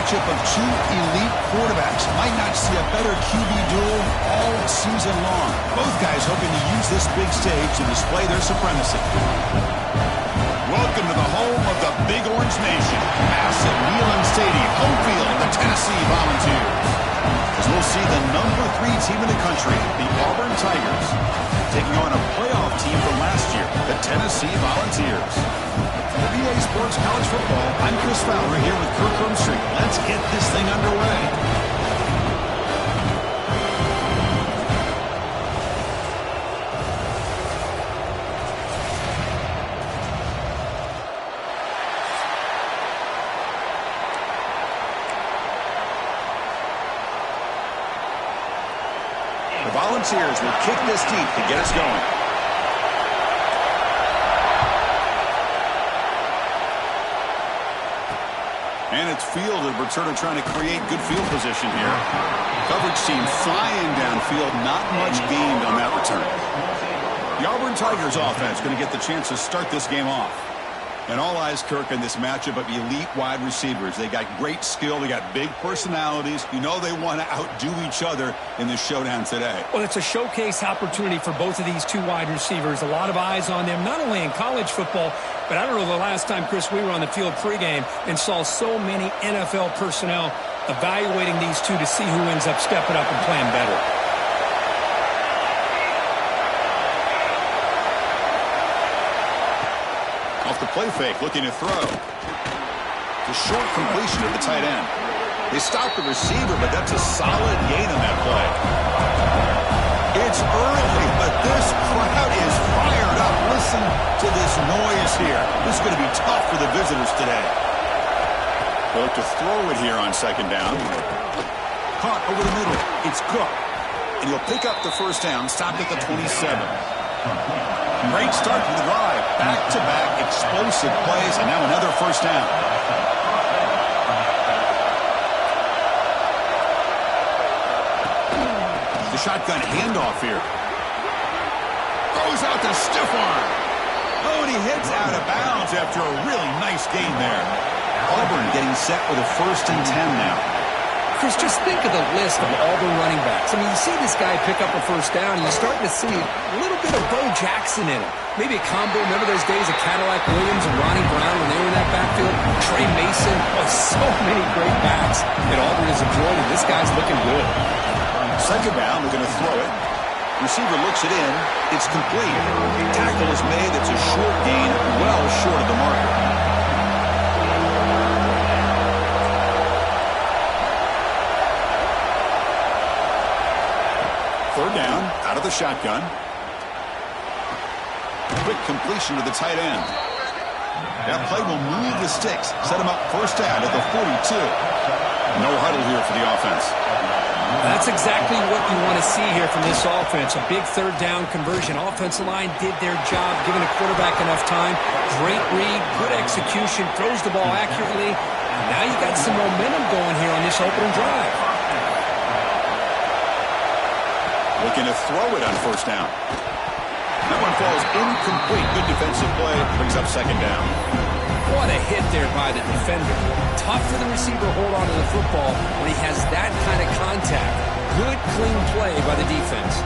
matchup of two elite quarterbacks. Might not see a better QB duel all season long. Both guys hoping to use this big stage to display their supremacy. Welcome to the home of the Big Orange Nation. Massive Neyland Stadium, home field of the Tennessee Volunteers. As we'll see the #3 team in the country, the Auburn Tigers, taking on a playoff team from last year, the Tennessee Volunteers. For VA Sports College Football, I'm Chris Fowler here with Kirk Rumstreet. Let's get this thing underway. The Volunteers will kick this deep to get us going. And it's fielded. We're sort of trying to create good field position here. Coverage team flying downfield. Not much gained on that return. The Auburn Tigers offense going to get the chance to start this game off. And all eyes, Kirk, in this matchup of elite wide receivers. They got great skill. They got big personalities. You know they want to outdo each other in this showdown today. Well, it's a showcase opportunity for both of these two wide receivers. A lot of eyes on them, not only in college football, but I don't know the last time, Chris, we were on the field pregame and saw so many NFL personnel evaluating these two to see who ends up stepping up and playing better. Off the play fake, looking to throw. The short completion to the tight end. They stop the receiver, but that's a solid gain on that play. It's early, but this crowd is fired up. Listen to this noise here. This is going to be tough for the visitors today. They'll look to throw it here on second down. Caught over the middle. It's Cook. And he'll pick up the first down, stopped at the 27. Great start to the drive. Back-to-back explosive plays, and now another first down. The shotgun handoff here. Throws out the stiff arm. Oh, and he heads out of bounds after a really nice gain there. Auburn getting set with a 1st and 10 now. Chris, just think of the list of Auburn running backs. I mean, you see this guy pick up a first down, and you're starting to see a little bit of Bo Jackson in him. Maybe a combo. Remember those days of Cadillac Williams and Ronnie Brown when they were in that backfield? Trey Mason. Oh, so many great backs that Auburn has enjoyed, and this guy's looking good. Second down, they're going to throw it. Receiver looks it in. It's complete. Tackle is made. It's a short gain, well short of the marker. Third down, out of the shotgun. Quick completion to the tight end. That play will move the sticks. Set him up first down at the 42. No huddle here for the offense. That's exactly what you want to see here from this offense. A big third down conversion. Offensive line did their job, giving the quarterback enough time. Great read, good execution, throws the ball accurately. Now you got some momentum going here on this opening drive. Looking to throw it on first down. That one falls incomplete. Good defensive play. Brings up second down. What a hit there by the defender. Tough for the receiver to hold on to the football when he has that kind of contact. Good, clean play by the defense.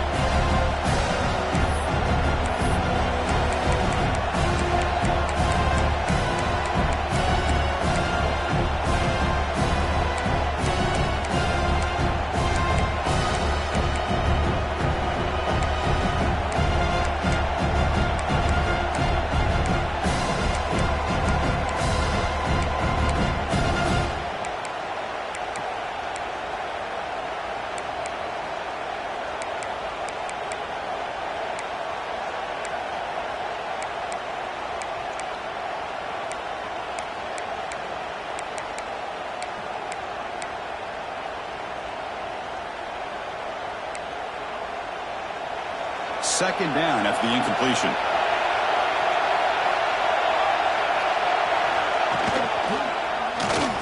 Second down after the incompletion.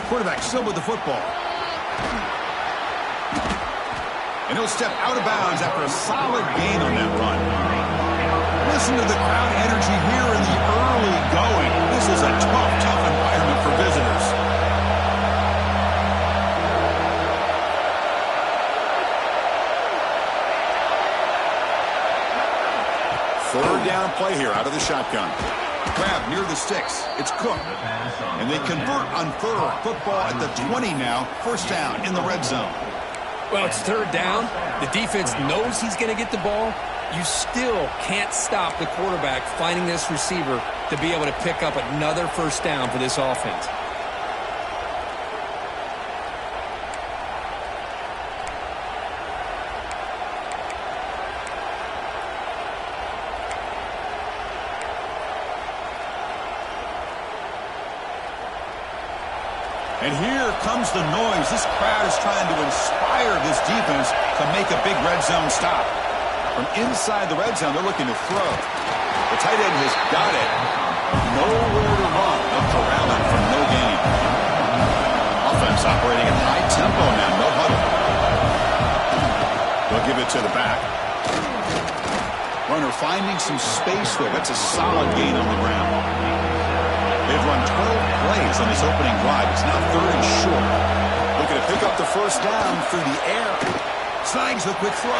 Quarterback still with the football. And he'll step out of bounds after a solid gain on that run. Listen to the crowd energy here in the early going. This is a tough environment for visitors. Third down play here out of the shotgun. Grab near the sticks. It's Cook. And they convert on third. Football at the 20 now. First down in the red zone. Well, it's third down. The defense knows he's going to get the ball. You still can't stop the quarterback finding this receiver to be able to pick up another first down for this offense. And here comes the noise. This crowd is trying to inspire this defense to make a big red zone stop. From inside the red zone, they're looking to throw. The tight end has got it. Nowhere to run. They'll corral him for no gain. Offense operating at high tempo now. No huddle. They'll give it to the back. Runner finding some space there. That's a solid gain on the ground. They've run 12 plays on this opening drive. It's now third and short. Looking to pick up the first down through the air. Snags the quick throw.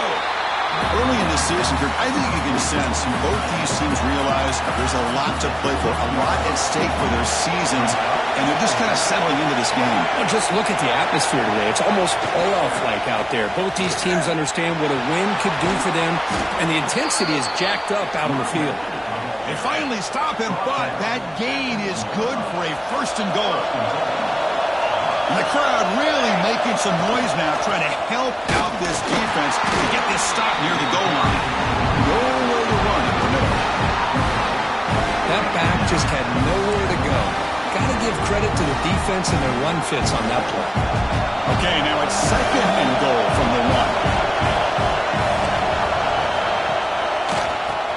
Early in this season, I think you can sense both these teams realize there's a lot to play for, a lot at stake for their seasons, and they're just kind of settling into this game. Well, just look at the atmosphere today. It's almost playoff-like out there. Both these teams understand what a win could do for them, and the intensity is jacked up out on the field. They finally stop him, but that gain is good for a first and goal. And the crowd really making some noise now, trying to help out this defense to get this stop near the goal line. Nowhere to run in the middle. That back just had nowhere to go. Got to give credit to the defense and their run fits on that play. Okay, now it's second and goal from the one.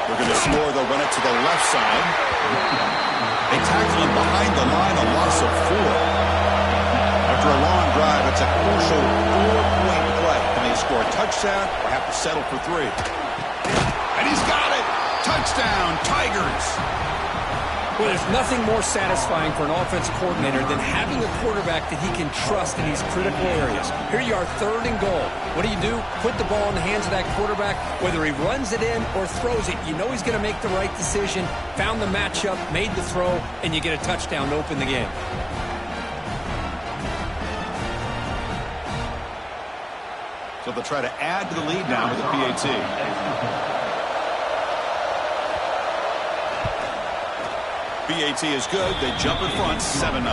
They're going to score. They'll run it to the left side. They tackle him behind the line, a loss of 4. After a long drive, it's a crucial 4-point play. Can they score a touchdown or have to settle for 3? And he's got it! Touchdown, Tigers! Well, there's nothing more satisfying for an offensive coordinator than having a quarterback that he can trust in these critical areas. Here you are, third and goal. What do? Put the ball in the hands of that quarterback. Whether he runs it in or throws it, you know he's going to make the right decision. Found the matchup, made the throw, and you get a touchdown to open the game. So they'll try to add to the lead now with a PAT. PAT is good. They jump in front, 7-0.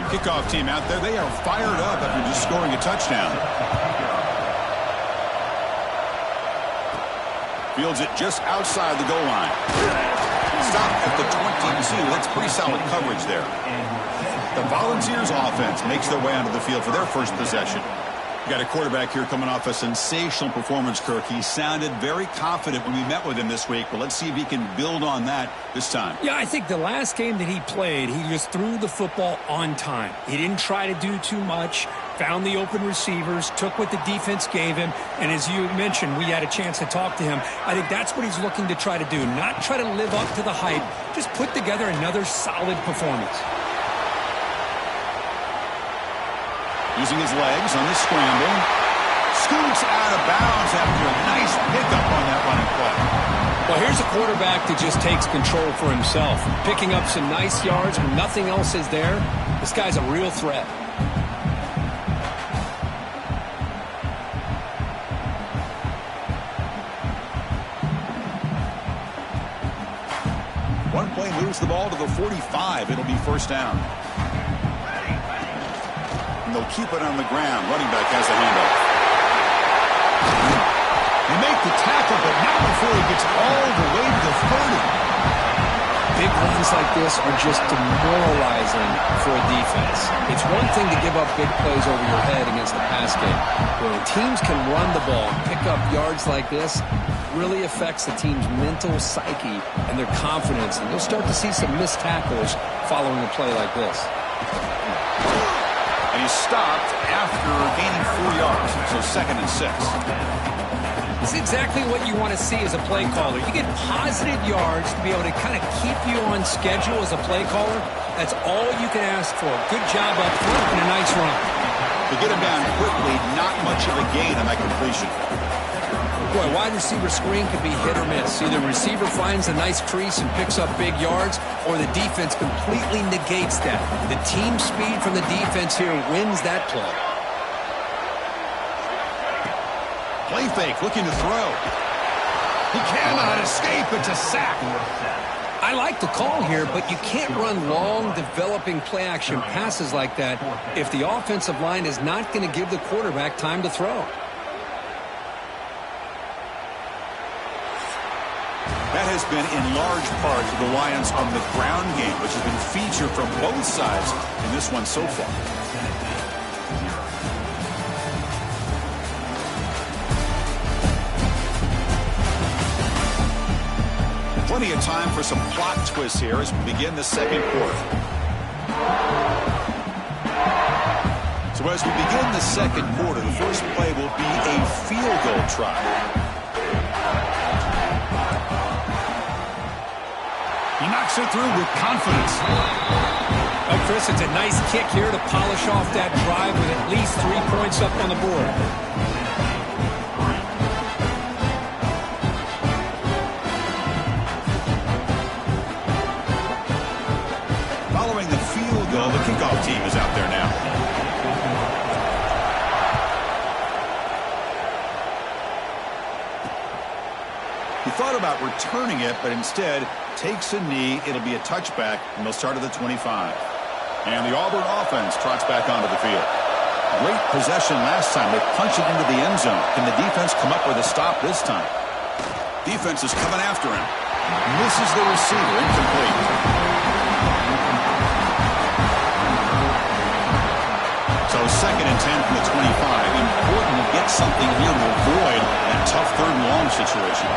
Kickoff team out there. They are fired up after just scoring a touchdown. Fields it just outside the goal line. Stop at the 22. That's pretty solid coverage there. The Volunteers offense makes their way onto the field for their first possession. You got a quarterback here coming off a sensational performance, Kirk. He sounded very confident when we met with him this week. But let's see if he can build on that this time. Yeah, I think the last game that he played, he just threw the football on time. He didn't try to do too much. Found the open receivers, took what the defense gave him, and as you mentioned, we had a chance to talk to him. I think that's what he's looking to try to do, not try to live up to the hype, just put together another solid performance. Using his legs on the scramble. Scoots out of bounds after a nice pickup on that running play. Well, here's a quarterback that just takes control for himself, picking up some nice yards when nothing else is there. This guy's a real threat. One play moves the ball to the 45. It'll be first down. And they'll keep it on the ground. Running back has the handoff. They make the tackle, but not before he gets all the way to the 30. Big runs like this are just demoralizing for a defense. It's one thing to give up big plays over your head against the pass game. But when teams can run the ball and pick up yards like this, really affects the team's mental psyche and their confidence. And you'll start to see some missed tackles following a play like this. And he's stopped after gaining 4 yards. So 2nd and 6. This is exactly what you want to see as a play caller. You get positive yards to be able to kind of keep you on schedule as a play caller. That's all you can ask for. Good job up front and a nice run. To get him down quickly, not much of a gain on that completion. Boy, wide receiver screen can be hit or miss. Either the receiver finds a nice crease and picks up big yards, or the defense completely negates that. The team speed from the defense here wins that play. Play fake, looking to throw. He cannot escape. It's a sack. I like the call here, but you can't run long, developing play-action passes like that if the offensive line is not going to give the quarterback time to throw. That has been in large part the reliance on the ground game, which has been featured from both sides in this one so far. Plenty of time for some plot twists here as we begin the second quarter. So as we begin the second quarter, the first play will be a field goal try. He knocks it through with confidence. Well, Chris, it's a nice kick here to polish off that drive with at least 3 points up on the board. Following the field goal, the kickoff team is out there now. He thought about returning it, but instead takes a knee. It'll be a touchback, and they'll start at the 25. And the Auburn offense trots back onto the field. Great possession last time. They punched it into the end zone. Can the defense come up with a stop this time? Defense is coming after him. Misses the receiver, incomplete. So 2nd and 10 from the 25. Important to get something here to avoid that tough 3rd and long situation.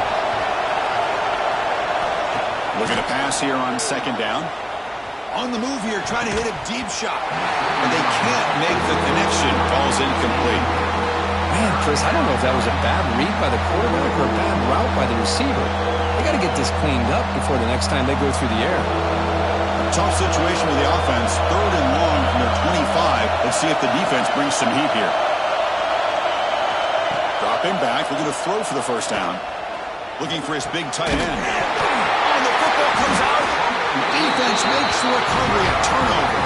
Looking to pass here on 2nd down. On the move here, trying to hit a deep shot. And they can't make the connection. Ball's incomplete. Man, Chris, I don't know if that was a bad read by the quarterback or a bad route by the receiver. They got to get this cleaned up before the next time they go through the air. Tough situation with the offense. 3rd and long from their 25. Let's see if the defense brings some heat here. Dropping back, looking to throw for the first down. Looking for his big tight end. Oh, the football comes out. Defense makes the recovery, a turnover.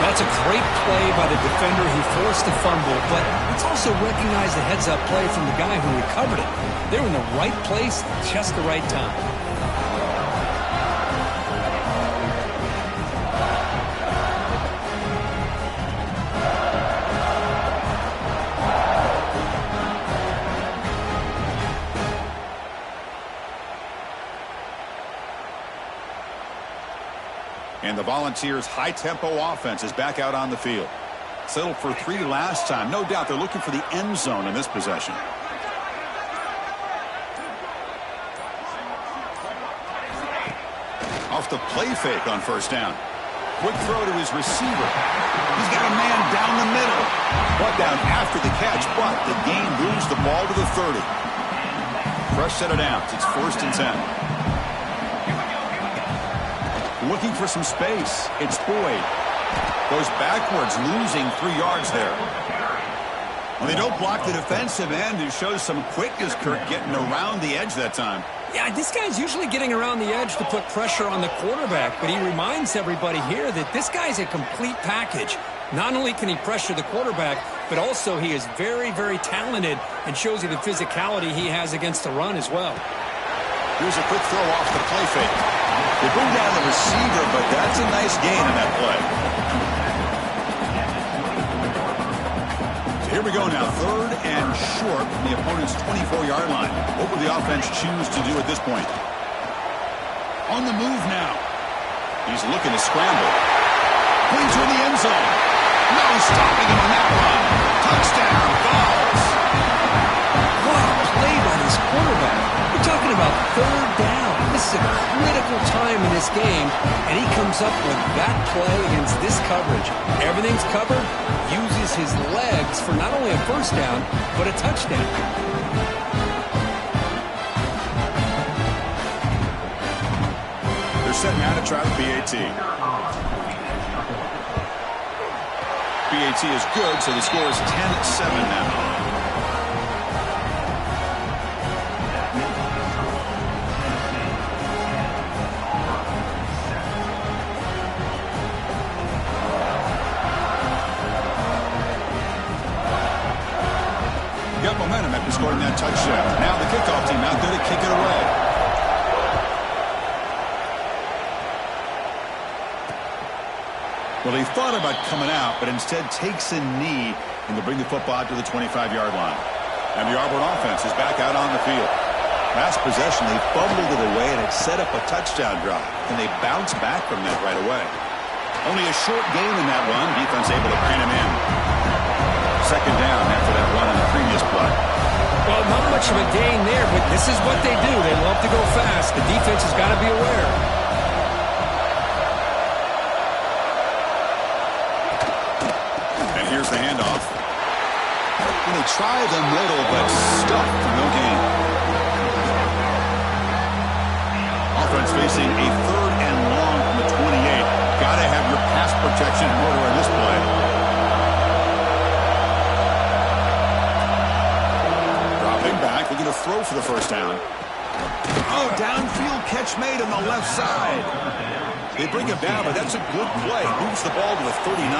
That's a great play by the defender who forced the fumble, but let's also recognize the heads-up play from the guy who recovered it. They were in the right place, just the right time. And the Volunteers' high-tempo offense is back out on the field. Settled for 3 last time. No doubt they're looking for the end zone in this possession. Off the play fake on 1st down. Quick throw to his receiver. He's got a man down the middle. Brought down after the catch, but the gain moves the ball to the 30. Fresh set of downs. It's 1st and 10. Looking for some space. It's Boyd. Goes backwards, losing 3 yards there. Well, they don't block the defensive end. It shows some quickness, Kirk, getting around the edge that time. Yeah, this guy's usually getting around the edge to put pressure on the quarterback, but he reminds everybody here that this guy's a complete package. Not only can he pressure the quarterback, but also he is very, very talented and shows you the physicality he has against the run as well. Here's a quick throw off the play fake. They bring down the receiver, but that's a nice gain on that play. So here we go now, 3rd and short from the opponent's 24-yard line. What will the offense choose to do at this point? On the move now. He's looking to scramble. Brings her in the end zone. No stopping him on that run. Touchdown, Vols. What a play by this quarterback. We're talking about 3rd down. This is a critical time in this game, and he comes up with that play against this coverage. Everything's covered, uses his legs for not only a 1st down, but a touchdown. They're setting out to try the PAT. PAT is good, so the score is 10-7 now. Got momentum after scoring that touchdown. Now the kickoff team out there to kick it away. Well, he thought about coming out, but instead takes a knee, and they'll bring the football out to the 25-yard line. And the Auburn offense is back out on the field. Last possession, they fumbled it away, and it set up a touchdown drive. And they bounced back from that right away. Only a short gain in that run. Defense able to pin him in. Second down after that run on the previous play. Well, not much of a gain there, but this is what they do. They love to go fast. The defense has got to be aware. And here's the handoff. And they try the middle, but stuck for no gain. Offense facing a 3rd and long from the 28. Got to have your pass protection in order in this play. Back, looking to throw for the first down. Oh, downfield catch made on the left side. They bring him down, but that's a good play. Moves the ball to the 39.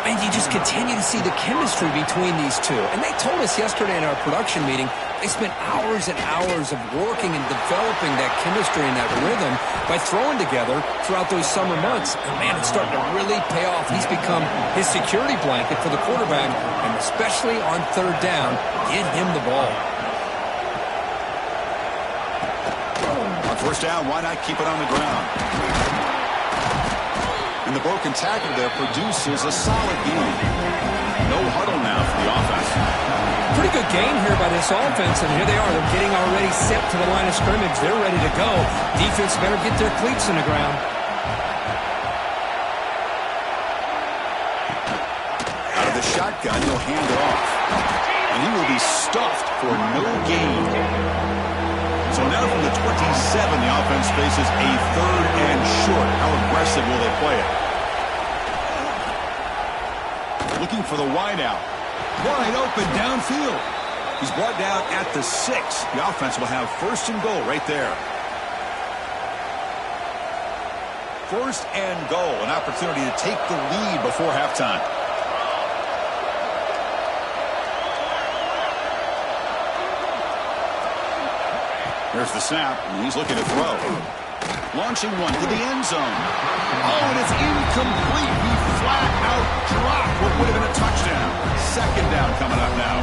And you just continue to see the chemistry between these two. And they told us yesterday in our production meeting, they spent hours and hours of working and developing that chemistry and that rhythm by throwing together throughout those summer months. And, man, it's starting to really pay off. He's become his security blanket for the quarterback, and especially on 3rd down, get him the ball. On 1st down, why not keep it on the ground? And the broken tackle there produces a solid gain. No huddle now for the offense. Pretty good gain here by this offense, and here they are. They're getting already set to the line of scrimmage. They're ready to go. Defense better get their cleats in the ground. Out of the shotgun, he'll hand it off. And he will be stuffed for no gain. So now from the 27, the offense faces a 3rd and short. How aggressive will they play it? Looking for the wideout. Wide open downfield. He's brought down at the 6. The offense will have 1st and goal right there. 1st and goal. An opportunity to take the lead before halftime. There's the snap, and he's looking to throw. Launching one to the end zone. Oh, and it's incomplete. He flat out dropped what would have been a touchdown. 2nd down coming up now.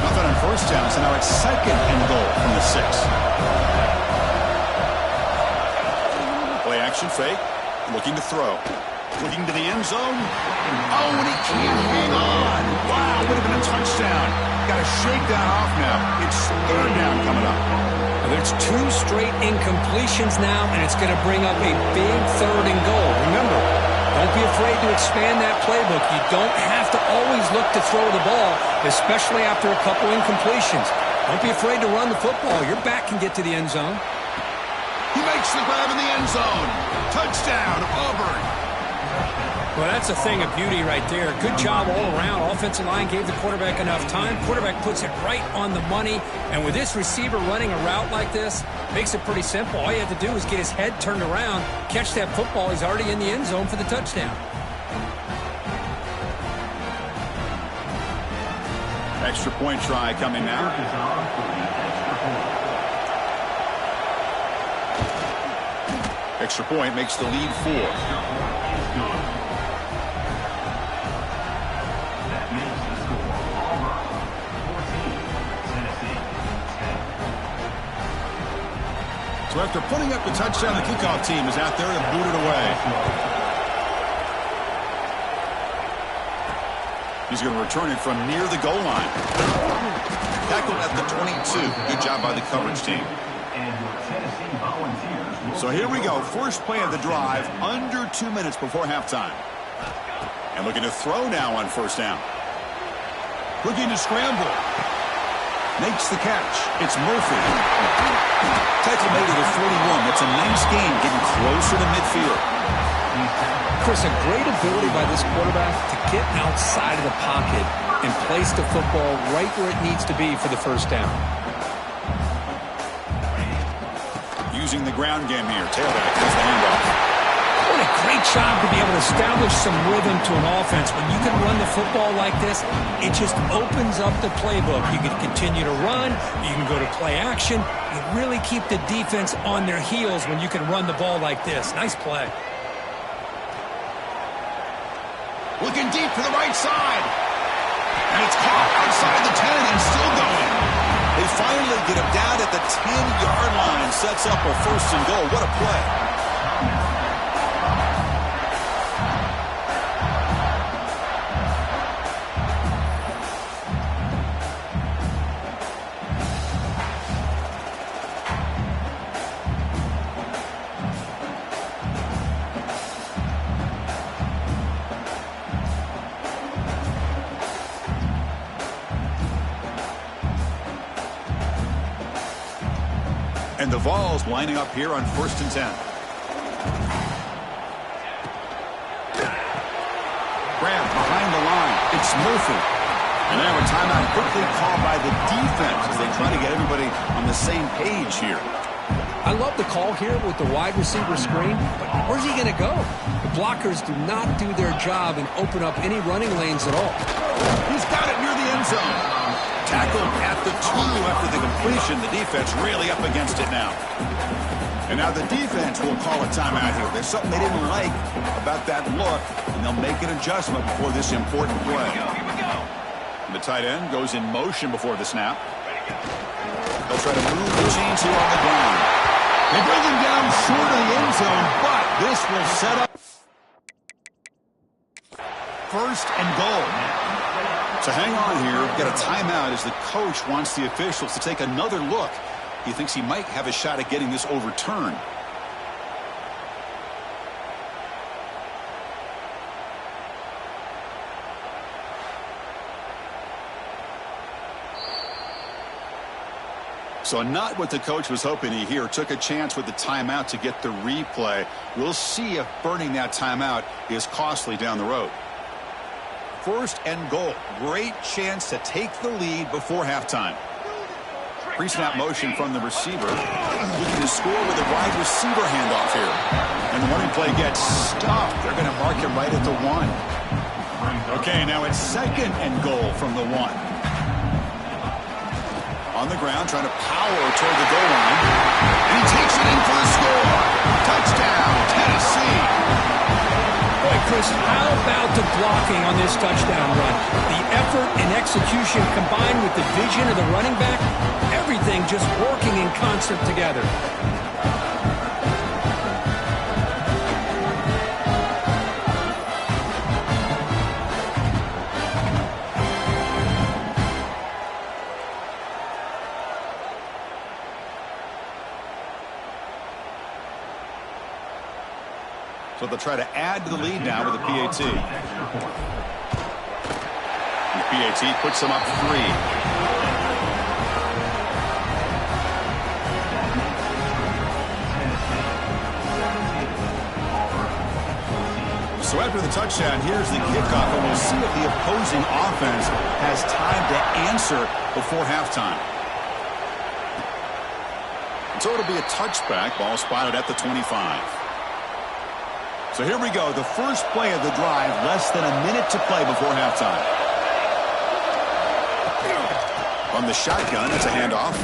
Nothing on 1st down, so now it's 2nd and goal from the 6. Play action fake. Looking to throw. Looking to the end zone. Oh, and he can't hang on. Wow, would have been a touchdown. Got to shake that off now. It's 3rd down coming up. There's 2 straight incompletions now, and it's going to bring up a big 3rd and goal. Remember, don't be afraid to expand that playbook. You don't have to always look to throw the ball, especially after a couple incompletions. Don't be afraid to run the football. Your back can get to the end zone. He makes the grab in the end zone. Touchdown, Auburn. Well, that's a thing of beauty right there. Good job all around. Offensive line gave the quarterback enough time. Quarterback puts it right on the money. And with this receiver running a route like this, makes it pretty simple. All you have to do is get his head turned around, catch that football. He's already in the end zone for the touchdown. Extra point try coming now. Extra point makes the lead 4. So after putting up the touchdown, the kickoff team is out there to boot it away. He's going to return it from near the goal line. Tackled at the 22. Good job by the coverage team. So here we go. First play of the drive, under 2 minutes before halftime. And looking to throw now on 1st down. Looking to scramble. Makes the catch. It's Murphy. Tackle made to the 41. That's a nice game, getting closer to midfield. Chris, a great ability by this quarterback to get outside of the pocket and place the football right where it needs to be for the first down. Using the ground game here. Tailback has the handoff. What a great job to be able to establish some rhythm to an offense. When you can run the football like this, it just opens up the playbook. You can continue to run. You can go to play action. You really keep the defense on their heels when you can run the ball like this. Nice play. Looking deep to the right side. And it's caught outside the 10 and still going. They finally get him down at the 10-yard line. Sets up a first and goal. What a play. And the Vols lining up here on 1st and 10. Grant behind the line. It's Murphy. And now a timeout quickly called by the defense as they try to get everybody on the same page here. I love the call here with the wide receiver screen, but where's he going to go? The blockers do not do their job and open up any running lanes at all. He's got it near the end zone. Tackled at the 2 after the completion. The defense really up against it now. And now the defense will call a timeout here. There's something they didn't like about that look, and they'll make an adjustment before this important play. Here we go. The tight end goes in motion before the snap. They'll try to move the chains here on the ground. They bring him down short of the end zone, but this will set up 1st and goal. So hang on here. We've got a timeout as the coach wants the officials to take another look. He thinks he might have a shot at getting this overturned. So not what the coach was hoping to hear. Took a chance with the timeout to get the replay. We'll see if burning that timeout is costly down the road. 1st and goal. Great chance to take the lead before halftime. Pre-snap motion from the receiver. Looking to score with a wide receiver handoff here. And the running play gets stopped. They're going to mark him right at the 1. Okay, now it's 2nd and goal from the 1. On the ground, trying to power toward the goal line. And he takes it in for the score. Touchdown, Tennessee. Boy, Chris, how about the blocking on this touchdown run? The effort and execution combined with the vision of the running back, everything just working in concert together. So they'll try to add to the lead now with a PAT. The PAT puts them up 3. So after the touchdown, here's the kickoff, and we'll see if the opposing offense has time to answer before halftime. So it'll be a touchback. Ball spotted at the 25. So here we go, the first play of the drive, less than a minute to play before halftime. On the shotgun, it's a handoff.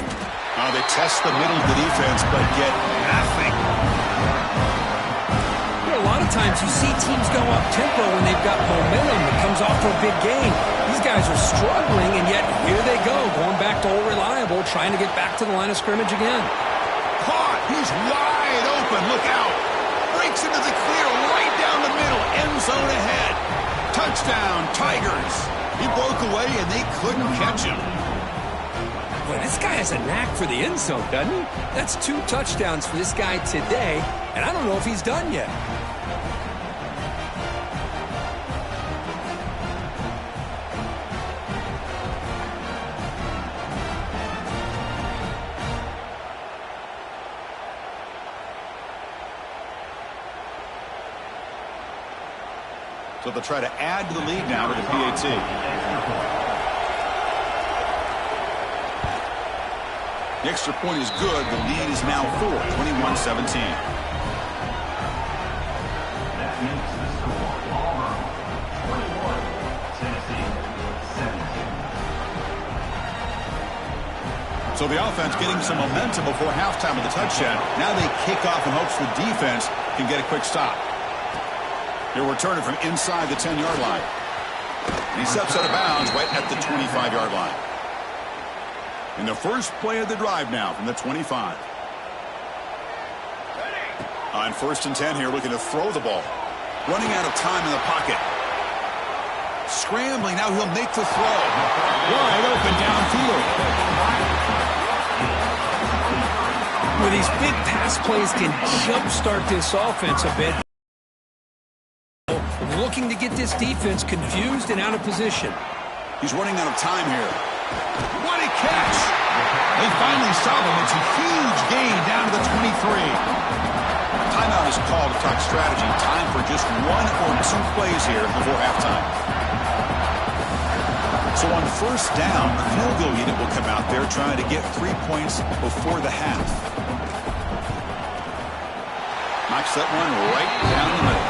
They test the middle of the defense, but get nothing. A lot of times you see teams go up tempo when they've got momentum that comes off for a big game. These guys are struggling, and yet here they go, going back to old reliable, trying to get back to the line of scrimmage again. Caught! He's wide open. Look out! Breaks into the clear right down the middle. End zone ahead. Touchdown, Tigers. He broke away, and they couldn't catch him. Boy, this guy has a knack for the end zone, doesn't he? That's 2 touchdowns for this guy today, and I don't know if he's done yet. So they'll try to add to the lead now with the PAT. The extra point is good. The lead is now 4, 21-17. That makes the score Auburn 21, Tennessee 17. So the offense getting some momentum before halftime with the touchdown. Now they kick off in hopes the defense can get a quick stop. He'll return it from inside the 10-yard line. And he steps out of bounds right at the 25-yard line. In the first play of the drive now from the 25. On 1st and 10 here, looking to throw the ball. Running out of time in the pocket. Scrambling, now he'll make the throw. Wide open downfield. Well, these big pass plays can jumpstart this offense a bit. Looking to get this defense confused and out of position. He's running out of time here. What a catch! They finally stop him. It's a huge gain down to the 23. Timeout is called to talk strategy. Time for just 1 or 2 plays here before halftime. So on 1st down, the field goal unit will come out there trying to get 3 points before the half. Knocks that one right down the middle.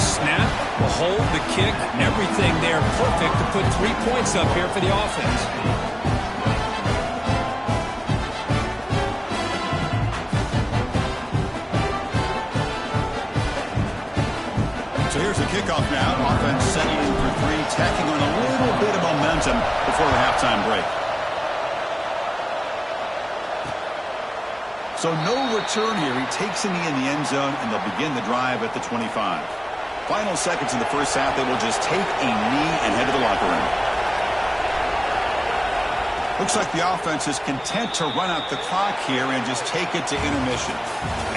Snap, the hold, the kick, everything there perfect to put 3 points up here for the offense. So here's the kickoff now. Offense setting in for 3, tacking on a little bit of momentum before the halftime break. So no return here. He takes a knee in the end zone, and they'll begin the drive at the 25. Final seconds in the first half, they will just take a knee and head to the locker room. Looks like the offense is content to run out the clock here and just take it to intermission.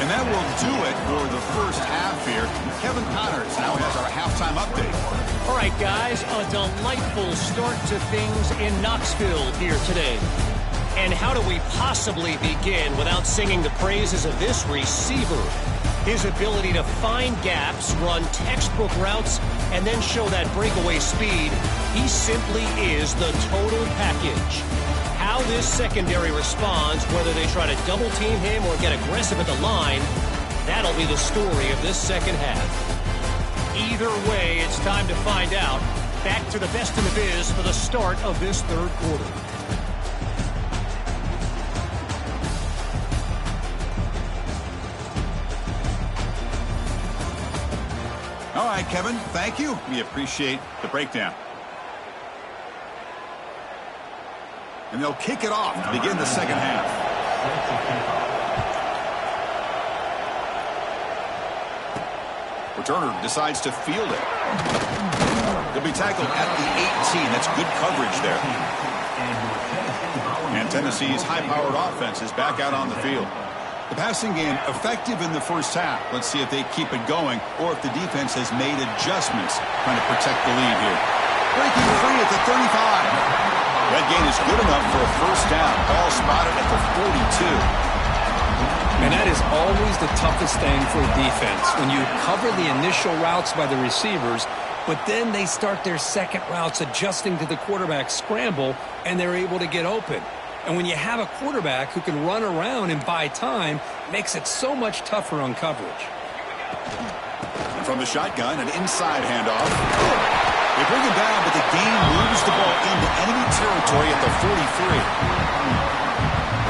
And that will do it for the first half here. Kevin Connors now has our halftime update. All right, guys, a delightful start to things in Knoxville here today. And how do we possibly begin without singing the praises of this receiver? His ability to find gaps, run textbook routes, and then show that breakaway speed. He simply is the total package. How this secondary responds, whether they try to double team him or get aggressive at the line, that'll be the story of this second half. Either way, it's time to find out. Back to the best in the biz for the start of this third quarter. All right, Kevin, thank you. We appreciate the breakdown. And they'll kick it off to begin the second half. Returner decides to field it. He'll be tackled at the 18. That's good coverage there. And Tennessee's high-powered offense is back out on the field. The passing game effective in the first half. Let's see if they keep it going or if the defense has made adjustments trying to protect the lead here. Breaking free at the 35. That gain is good enough for a first down. Ball spotted at the 42. And that is always the toughest thing for a defense. When you cover the initial routes by the receivers, but then they start their second routes adjusting to the quarterback scramble, and they're able to get open. And when you have a quarterback who can run around and buy time, it makes it so much tougher on coverage. And from the shotgun, an inside handoff. They bring him down, but the game moves the ball into enemy territory at the 43.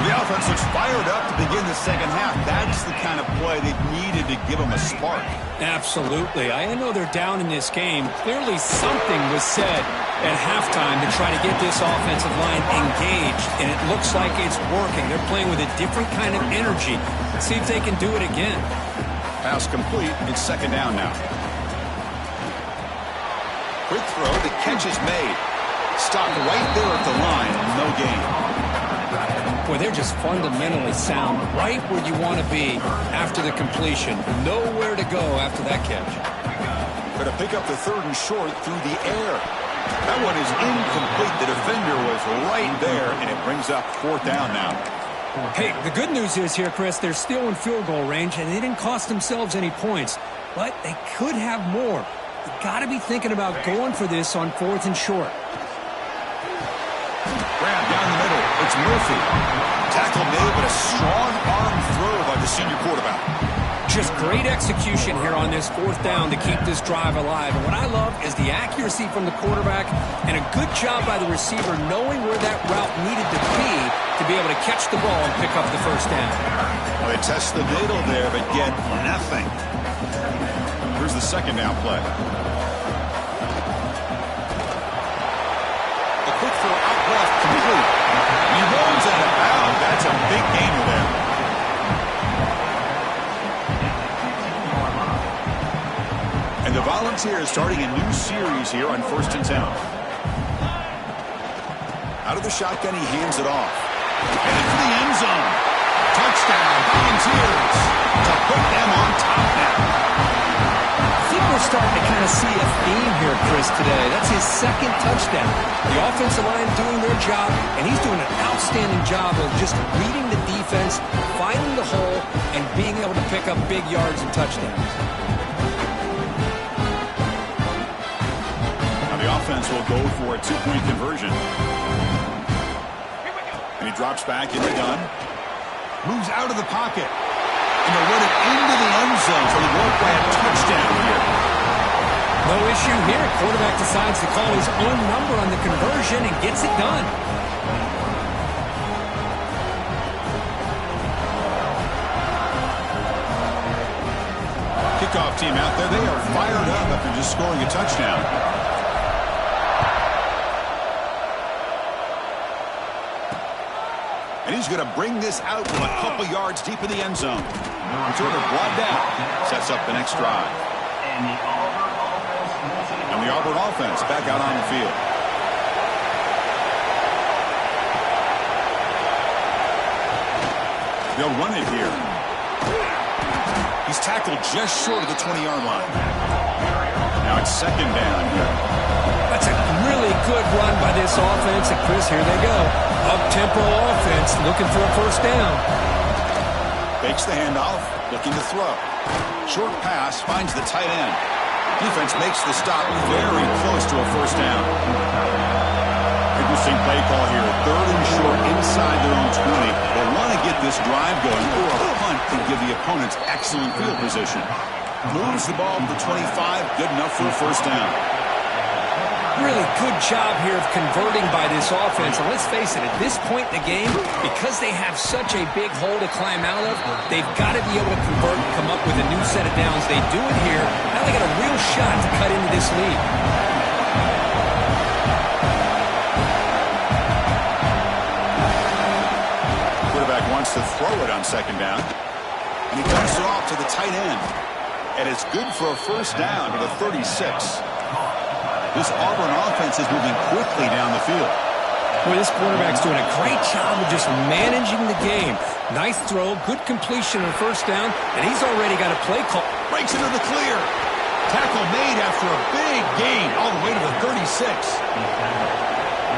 The offense looks fired up to begin the second half. That's the kind of play they needed to give them a spark. Absolutely. I know they're down in this game. Clearly something was said at halftime to try to get this offensive line engaged, and it looks like it's working. They're playing with a different kind of energy. Let's see if they can do it again. Pass complete. It's second down now. Quick throw. The catch is made. Stopped right there at the line. No gain. Boy, they're just fundamentally sound right where you want to be after the completion. Nowhere to go after that catch. Going to pick up the third and short through the air. That one is incomplete. The defender was right there, and it brings up fourth down now. Hey, the good news is here, Chris, they're still in field goal range, and they didn't cost themselves any points. But they could have more. you got to be thinking about going for this on 4th and short. Grab down the middle. It's Murphy. Tackle made, but a strong arm throw by the senior quarterback. Just great execution here on this 4th down to keep this drive alive. And what I love is the accuracy from the quarterback and a good job by the receiver knowing where that route needed to be able to catch the ball and pick up the 1st down. Well, they test the middle there, but get nothing. Here's the 2nd down play. A quick throw out left, complete. He rolls out of bounds. That's a big gainer there. And the Volunteers starting a new series here on 1st and 10. Out of the shotgun, he hands it off. And into the end zone. Touchdown, Volunteers, to put them on top now. I think we're starting to kind of see a theme here, Chris, today. That's his 2nd touchdown. The offensive line doing their job, and he's doing an outstanding job of just reading the defense, finding the hole, and being able to pick up big yards and touchdowns. Now the offense will go for a 2-point conversion. And he drops back in the gun. Moves out of the pocket. And they'll run it into the end zone, so they won't play a touchdown here. No issue here. Quarterback decides to call his own number on the conversion and gets it done. Kickoff team out there. They are fired up after just scoring a touchdown. And he's going to bring this out from a couple yards deep in the end zone. Sort of brought down. Sets up the next drive. And the Auburn offense back out on the field. They'll run it here. He's tackled just short of the 20-yard line. Now it's 2nd down here. That's a really good run by this offense. And Chris, here they go. Up-tempo offense looking for a 1st down. Fakes the handoff, looking to throw. Short pass, finds the tight end. Defense makes the stop very close to a 1st down. Interesting play call here. 3rd and short inside their own 20. They want to get this drive going, or a punt can give the opponents excellent field position. Moves the ball to the 25, good enough for a 1st down. Really good job here of converting by this offense. And let's face it, at this point in the game, because they have such a big hole to climb out of, they've got to be able to convert and come up with a new set of downs. They do it here. Now they got a real shot to cut into this lead. Quarterback wants to throw it on 2nd down. And he dumps it off to the tight end. And it's good for a 1st down to the 36. This Auburn offense is moving quickly down the field. Well, this quarterback's doing a great job of just managing the game. Nice throw, good completion on 1st down, and he's already got a play call. Breaks into the clear. Tackle made after a big gain all the way to the 36.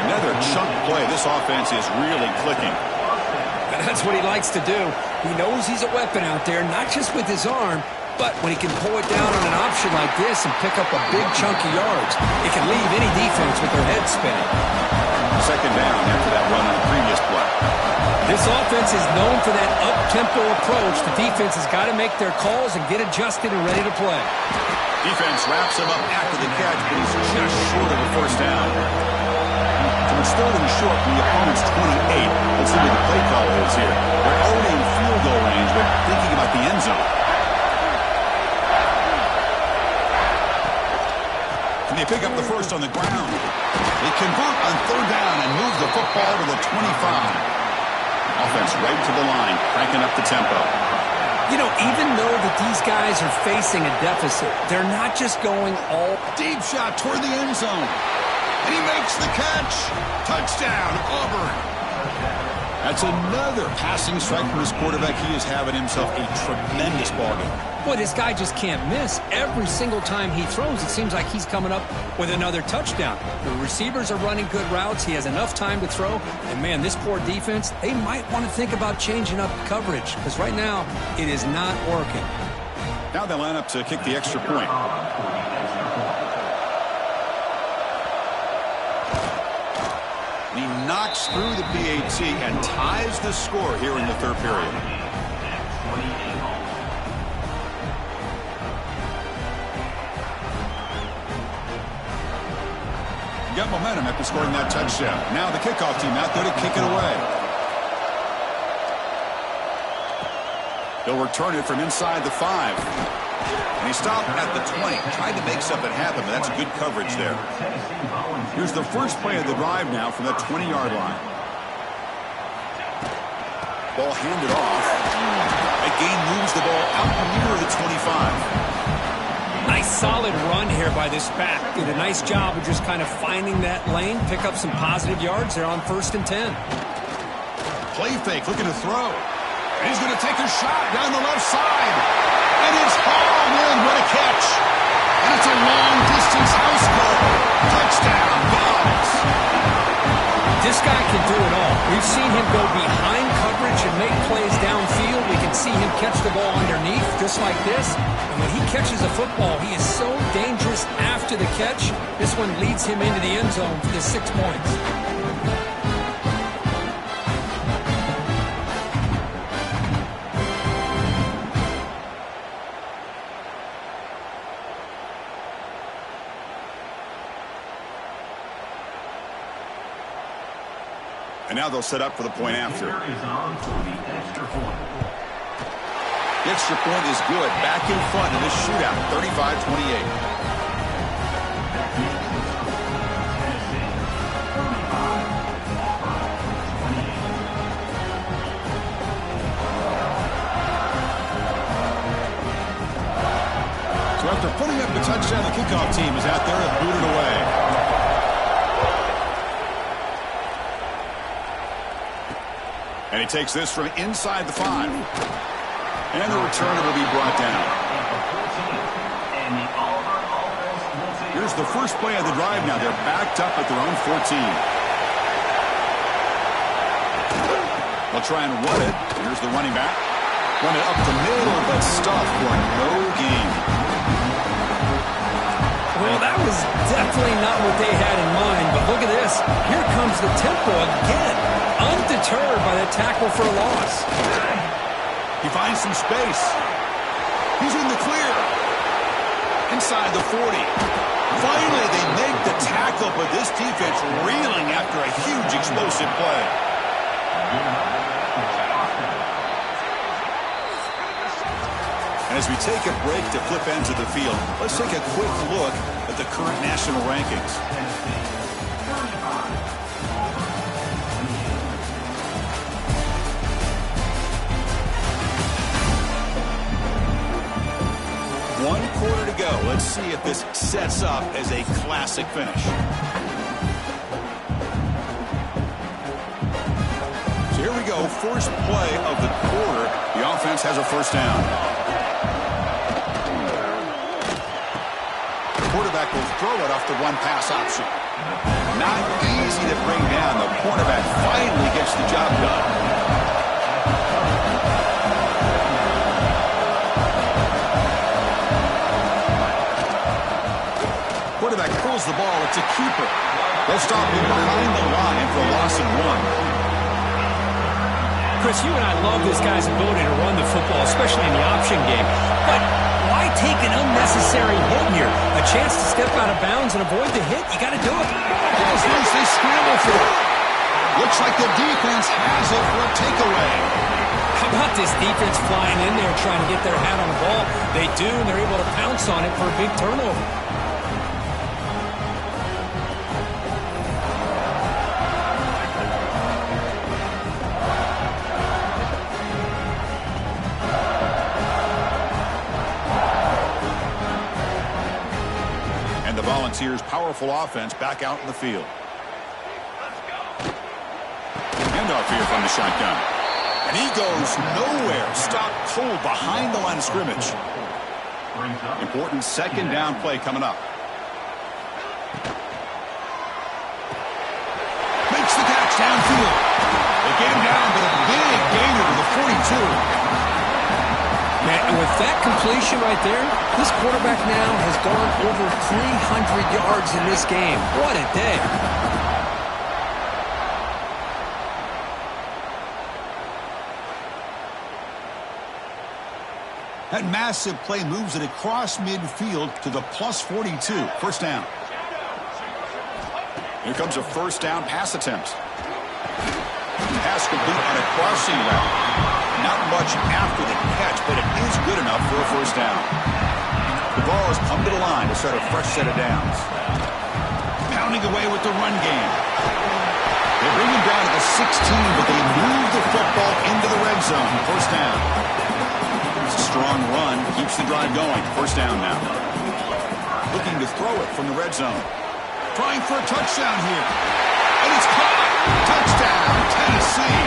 Another chunk play. This offense is really clicking. And that's what he likes to do. He knows he's a weapon out there, not just with his arm, but when he can pull it down on an option like this and pick up a big chunk of yards, it can leave any defense with their head spinning. 2nd down after that run on the previous play. This offense is known for that up-tempo approach. The defense has got to make their calls and get adjusted and ready to play. Defense wraps him up after the catch, but he's just short of a 1st down. So it's 3rd and short from the opponent's 28. Let's see what the play call is here. They're already in field goal range, but thinking about the end zone. They pick up the 1st on the ground. They convert on 3rd down and move the football to the 25. Offense right to the line, cranking up the tempo. You know, even though that these guys are facing a deficit, they're not just going all Deep shot toward the end zone. And he makes the catch. Touchdown, Auburn. That's another passing strike from his quarterback. He is having himself a tremendous ballgame. Boy, this guy just can't miss. Every single time he throws, it seems like he's coming up with another touchdown. The receivers are running good routes. He has enough time to throw. And, man, this poor defense, they might want to think about changing up coverage because right now it is not working. Now they line up to kick the extra point. And he knocks through the PAT and ties the score here in the third period. Got momentum after scoring that touchdown. Now the kickoff team out there to kick it away. He'll return it from inside the 5. And he stopped at the 20. Tried to make something happen, but that's good coverage there. Here's the first play of the drive now from that 20-yard line. Ball handed off. A gain moves the ball out near the 25. Nice solid run here by this back. Did a nice job of just kind of finding that lane, pick up some positive yards there on 1st and 10. Play fake, looking to throw. And he's going to take a shot down the left side. And it's hauled in. What a catch. And it's a long-distance house call. Touchdown, Bucs. This guy can do it all. We've seen him go behind coverage and make plays downfield. We can see him catch the ball underneath just like this. And when he catches a football, he is so dangerous after the catch. This one leads him into the end zone for the 6 points. And now they'll set up for the point after. Is on for the extra point. The extra point is good. Back in front in this shootout, 35-28. So after putting up the touchdown, the kickoff team is out there and booted away. And he takes this from inside the 5. And the returner will be brought down. Here's the first play of the drive now. They're backed up at their own 14. They'll try and run it. Here's the running back. Run it up the middle, but stuffed for no gain. Well, that was definitely not what they had in mind, but look at this. Here comes the tempo again. Undeterred by the tackle for a loss. He finds some space. He's in the clear. Inside the 40. Finally, they make the tackle, but this defense reeling after a huge explosive play. And as we take a break to flip ends of the field, let's take a quick look at the current national rankings. One quarter to go. Let's see if this sets up as a classic finish. So here we go. First play of the quarter. The offense has a first down. The quarterback will throw it off the one-pass option. Not easy to bring down. The quarterback finally gets the job done. Quarterback pulls the ball. It's a keeper. They'll stop him behind the line for a loss of 1. Chris, you and I love this guy's ability to run the football, especially in the option game. But why take an unnecessary hit here? A chance to step out of bounds and avoid the hit? You got to do it. Ball's loose. They scramble for it. Looks like the defense has it for a takeaway. How about this defense flying in there trying to get their hat on the ball? They do, and they're able to pounce on it for a big turnover. Volunteers' powerful offense back out in the field. Handoff here from the shotgun. And he goes nowhere. Stopped cold behind the line of scrimmage. Important second down play coming up. Makes the catch downfield. They get him down, but a big gainer to the 42. Man, with that completion right there, this quarterback now has gone over 300 yards in this game. What a day. That massive play moves it across midfield to the plus 42. First down. Here comes a first down pass attempt. Pass complete on a crossing route. Not much after the catch, but it is good enough for a first down. The ball has come to the line to start a fresh set of downs. Pounding away with the run game. They bring him down to the 16, but they move the football into the red zone. First down. It's a strong run. Keeps the drive going. First down now. Looking to throw it from the red zone. Trying for a touchdown here. And it's caught. Touchdown, Tennessee.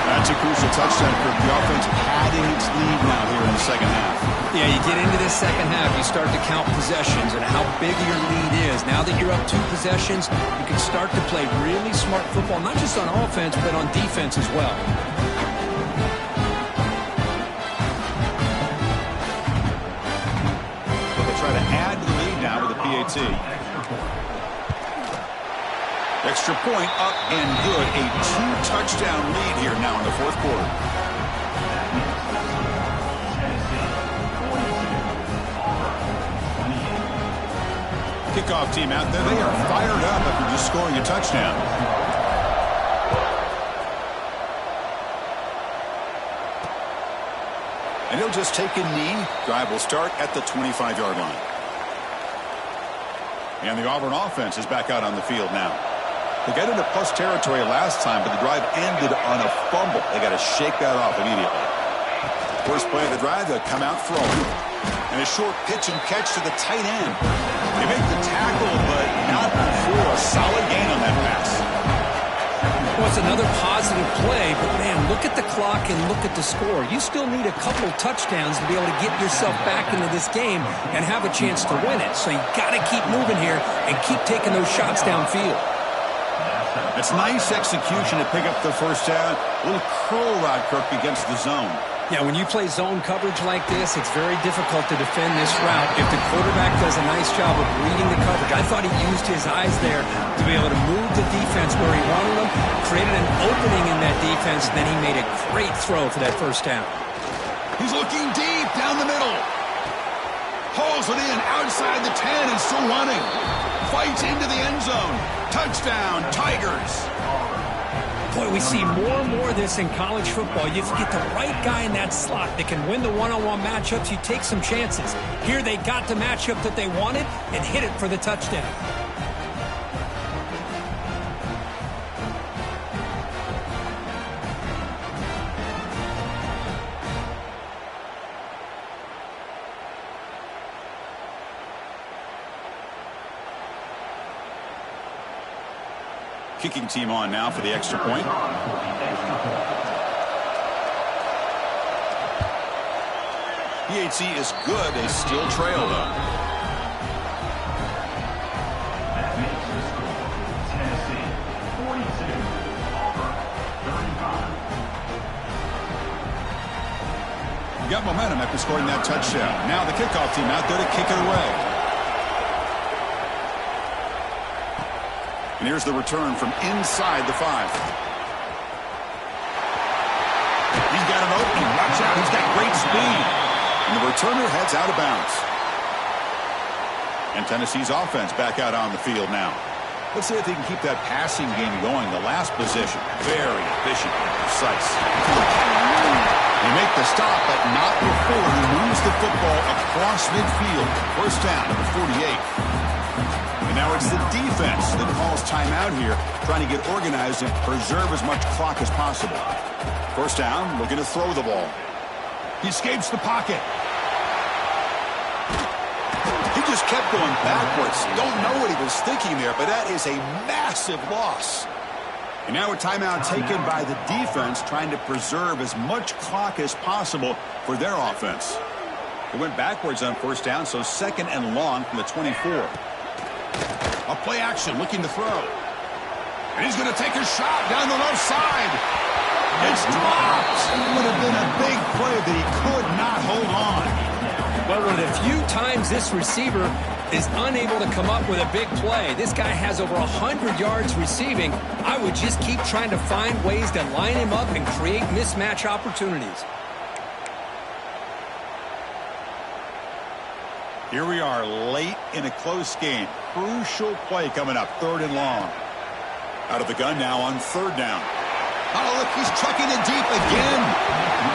That's a crucial touchdown for the offense padding its lead now here in the second half. Yeah, you get into this second half, you start to count possessions and how big your lead is. Now that you're up 2 possessions, you can start to play really smart football, not just on offense, but on defense as well. They'll try to add to the lead now with a PAT. Extra point up and good. A 2-touchdown lead here now in the fourth quarter. Kickoff team out there. They are fired up after just scoring a touchdown. And he'll just take a knee. Drive will start at the 25-yard line. And the Auburn offense is back out on the field now. They got into plus territory last time, but the drive ended on a fumble. They got to shake that off immediately. First play of the drive, they'll come out throwing. And a short pitch and catch to the tight end. They make the tackle, but not before a solid gain on that pass. Well, it's another positive play, but man, look at the clock and look at the score. You still need a couple touchdowns to be able to get yourself back into this game and have a chance to win it. So you got to keep moving here and keep taking those shots downfield. It's nice execution to pick up the first down. A little curl route, Kirk, against the zone. Yeah, when you play zone coverage like this, it's very difficult to defend this route if the quarterback does a nice job of reading the coverage. I thought he used his eyes there to be able to move the defense where he wanted them, created an opening in that defense, and then he made a great throw for that first down. He's looking deep down the middle. Hauls it in outside the 10 and still running. Fights into the end zone. Touchdown, Tigers. Boy, we see more and more of this in college football. You get the right guy in that slot that can win the one-on-one matchups. You take some chances. Here they got the matchup that they wanted and hit it for the touchdown. Kicking team on now for the extra point. PAT is good. They still trail, though. That makes the score Tennessee 42, Auburn 35. Got momentum after scoring that touchdown. Now the kickoff team out there to kick it away. And here's the return from inside the 5. He's got an opening. Watch out. He's got great speed. And the returner heads out of bounds. And Tennessee's offense back out on the field now. Let's see if they can keep that passing game going. The last possession, very efficient and precise. They make the stop, but not before he moves the football across midfield. First down at the 48. And now it's the defense that calls timeout here, trying to get organized and preserve as much clock as possible. First down, looking to throw the ball. He escapes the pocket. He just kept going backwards. Don't know what he was thinking there, but that is a massive loss. And now a timeout taken by the defense, trying to preserve as much clock as possible for their offense. They went backwards on first down, so second and long from the 24. A play action, looking to throw. And he's going to take a shot down the left side. It's dropped. It would have been a big play that he could not hold on. But with a few times this receiver is unable to come up with a big play, this guy has over 100 yards receiving. I would just keep trying to find ways to line him up and create mismatch opportunities. Here we are late in a close game. Crucial play coming up, 3rd and long. Out of the gun now on 3rd down. Oh, look, he's chucking it deep again.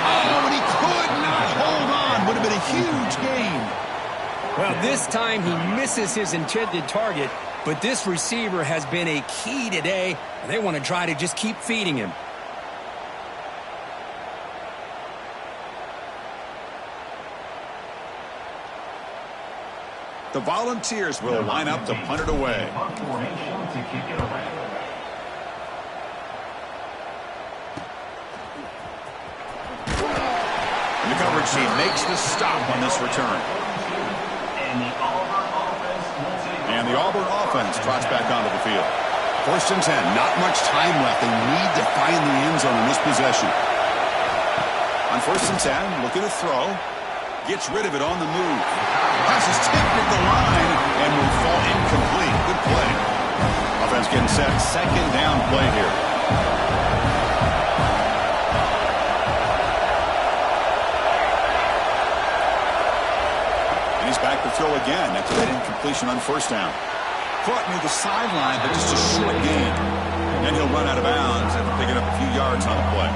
Oh, and he could not hold on. Would have been a huge gain. Well, this time he misses his intended target, but this receiver has been a key today, and they want to try to just keep feeding him. The Volunteers will line up to punt it away. And the coverage team makes the stop on this return. And the Auburn offense trots back onto the field. 1st and 10, not much time left. They need to find the end zone in this possession. On 1st and 10, looking to throw. Gets rid of it on the move. Pass is tipped at the line and will fall incomplete. Good play. Offense getting set. 2nd down play here. And he's back to throw again after that incompletion on 1st down. Caught near the sideline, but just a short gain. And he'll run out of bounds after picking up a few yards on the play.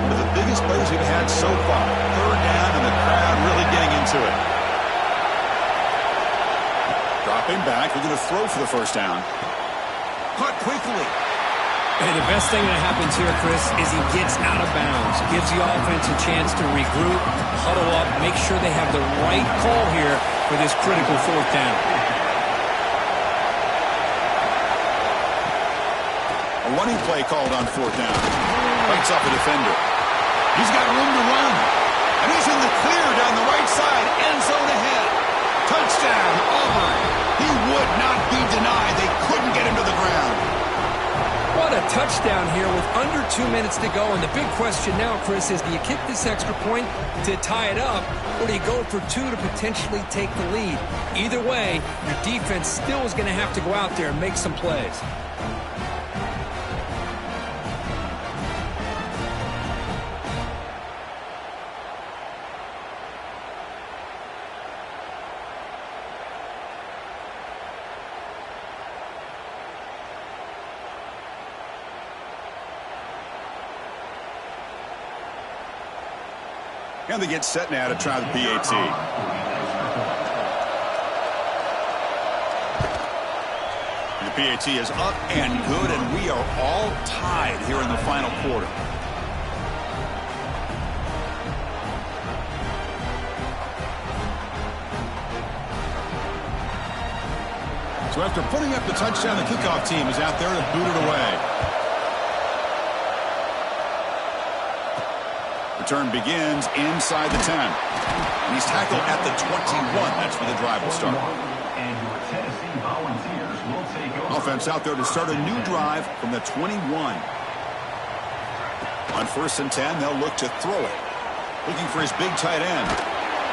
One of the biggest plays we've had so far. 3rd down, and the crowd really getting into it. Dropping back, we're going to throw for the 1st down. Caught quickly. And the best thing that happens here, Chris, is he gets out of bounds. Gives the offense a chance to regroup, huddle up, make sure they have the right call here for this critical 4th down. A running play called on 4th down. Breaks off a defender. He's got room to run. And he's in the clear down the right side. End zone ahead. Touchdown, Auburn. He would not be denied. They couldn't get him to the ground. What a touchdown here with under 2 minutes to go. And the big question now, Chris, is do you kick this extra point to tie it up, or do you go for 2 to potentially take the lead? Either way, your defense still is going to have to go out there and make some plays. And they get set now to try the PAT. The PAT is up and good, and we are all tied here in the final quarter. So after putting up the touchdown, the kickoff team is out there to boot it away. Return begins inside the 10. And he's tackled at the 21. That's where the drive will start. And your Tennessee Volunteers will take over. Offense out there to start a new drive from the 21. On 1st and 10, they'll look to throw it. Looking for his big tight end.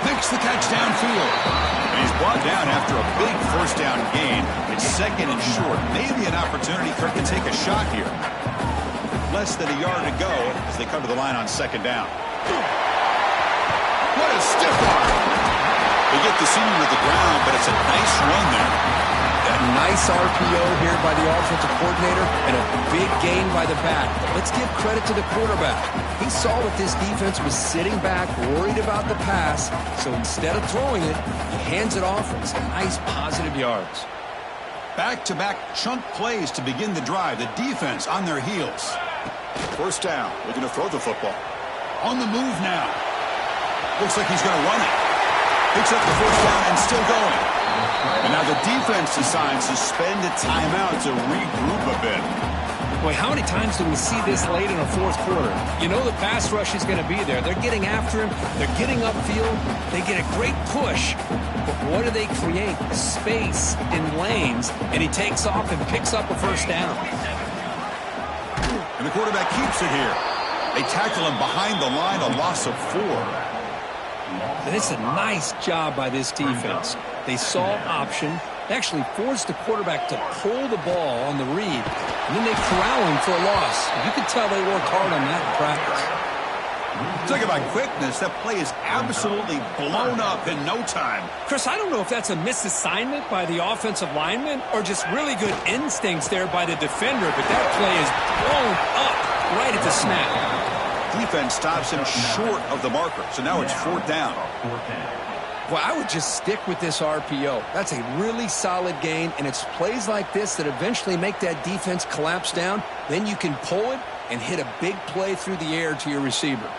Makes the catch downfield. And he's brought down after a big 1st down gain. It's 2nd and short. Maybe an opportunity for him to take a shot here. Less than a yard to go as they come to the line on 2nd down. What a stiff arm. They get the senior to the ground, but it's a nice run there. A nice RPO here by the offensive coordinator and a big gain by the back. Let's give credit to the quarterback. He saw that this defense was sitting back, worried about the pass, so instead of throwing it, he hands it off for some nice positive yards. Back-to-back chunk plays to begin the drive. The defense on their heels. 1st down, looking to throw the football. On the move now. Looks like he's going to run it. Picks up the 1st down and still going. And now the defense decides to spend a timeout to regroup a bit. Boy, how many times do we see this late in a 4th quarter? You know the pass rush is going to be there. They're getting after him. They're getting upfield. They get a great push. But what do they create? Space in lanes. And he takes off and picks up a 1st down. And the quarterback keeps it here. They tackle him behind the line, a loss of 4. And it's a nice job by this defense. They saw option. They actually forced the quarterback to pull the ball on the read. And then they corral him for a loss. You could tell they worked hard on that in practice. Talk about quickness. That play is absolutely blown up in no time. Chris, I don't know if that's a misassignment by the offensive lineman or just really good instincts there by the defender, but that play is blown up right at the snap. Defense stops him short of the marker, so now it's 4th down. Well, I would just stick with this RPO. That's a really solid gain, and it's plays like this that eventually make that defense collapse down. Then you can pull it and hit a big play through the air to your receiver.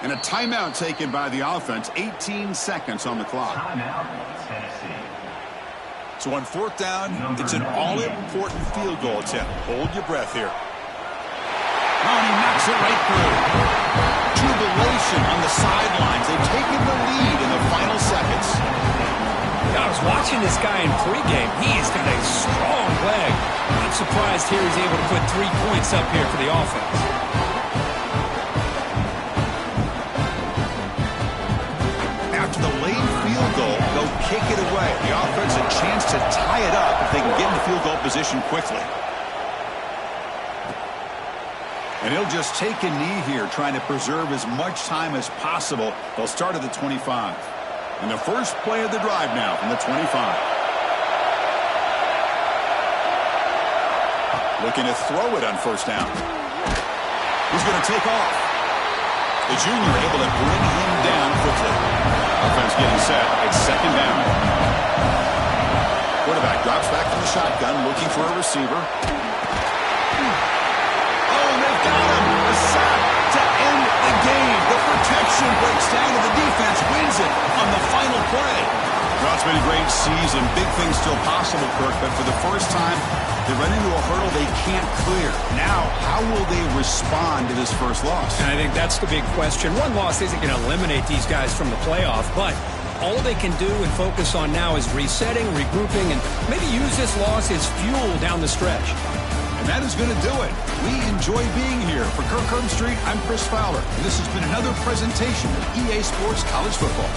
And a timeout taken by the offense. 18 seconds on the clock. Timeout, Tennessee. So on 4th down, it's an all-important field goal attempt. Hold your breath here. Oh, and he knocks it right through. Jubilation on the sidelines. They've taken the lead in the final seconds. I was watching this guy in pregame. He has got a strong leg. I'm surprised here he's able to put 3 points up here for the offense. After the late field goal, they'll kick it away. The offense a chance to tie it up if they can get into field goal position quickly. And he'll just take a knee here, trying to preserve as much time as possible. They'll start at the 25. And the first play of the drive now from the 25. Looking to throw it on 1st down. He's going to take off. The junior able to bring him down quickly. Offense getting set. It's 2nd down. Quarterback drops back from the shotgun, looking for a receiver. Oh, and they've got him. A sack to end the game. The protection breaks down, and the defense wins it on the final play. Well, it's been a great season. Big things still possible, Kirk, but for the first time, they run into a hurdle they can't clear. Now, how will they respond to this first loss? And I think that's the big question. One loss isn't going to eliminate these guys from the playoff, but all they can do and focus on now is resetting, regrouping, and maybe use this loss as fuel down the stretch. And that is going to do it. We enjoy being here. For Kirk Herbstreit, I'm Chris Fowler, and this has been another presentation of EA Sports College Football.